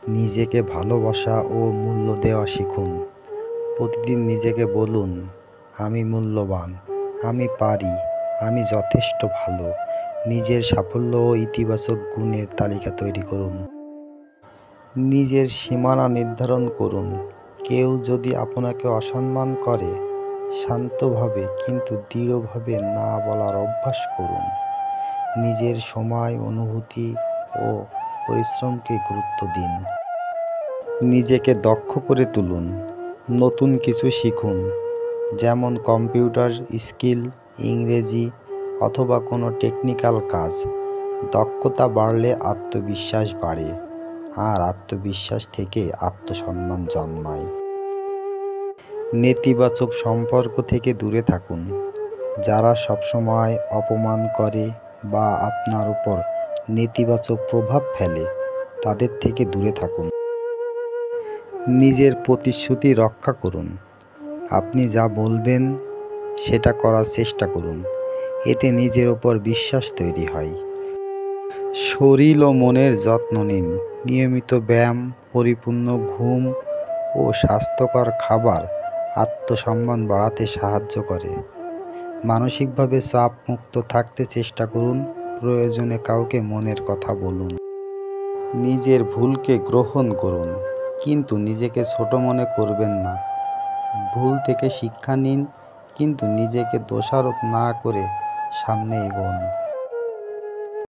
নিজেকে ভালোবাসা ও মূল্য দেওয়া শিখুন। প্রতিদিন নিজেকে বলুন, আমি মূল্যবান, আমি পারি, আমি যথেষ্ট ভালো। নিজের সাফল্য ও ইতিবাচক গুণের তালিকা তৈরি করুন। নিজের সীমানা নির্ধারণ করুন। কেউ যদি আপনাকে অসম্মান করে, শান্তভাবে কিন্তু দৃঢ়ভাবে না বলার অভ্যাস করুন। নিজের সময়, অনুভূতি ও পরিশ্রমকে গুরুত্ব দিন। নিজেকে দক্ষ করে তুলুন। নতুন কিছু শিখুন, যেমন কম্পিউটার স্কিল, ইংরেজি অথবা কোনো টেকনিক্যাল কাজ। দক্ষতা বাড়লে আত্মবিশ্বাস বাড়ে, আর আত্মবিশ্বাস থেকে আত্মসম্মান জন্মায়। নেতিবাচক সম্পর্ক থেকে দূরে থাকুন। যারা সবসময় অপমান করে বা আপনার উপর নেতিবাচক প্রভাব ফেলে, তাদের থেকে দূরে থাকুন। নিজের প্রতিশ্রুতি রক্ষা করুন। আপনি যা বলবেন সেটা করার চেষ্টা করুন। এতে নিজের উপর বিশ্বাস তৈরি হয়। শরীর ও মনের যত্ন নিন। নিয়মিত ব্যায়াম, পরিপূর্ণ ঘুম ও স্বাস্থ্যকর খাবার আত্মসম্মান বাড়াতে সাহায্য করে। মানসিকভাবে চাপমুক্ত থাকতে চেষ্টা করুন। প্রয়োজনে কাউকে মনের কথা বলুন। নিজের ভুলকে গ্রহণ করুন, কিন্তু নিজেকে ছোট মনে করবেন না। ভুল থেকে শিক্ষা নিন, কিন্তু নিজেকে দোষারোপ না করে সামনে এগোন।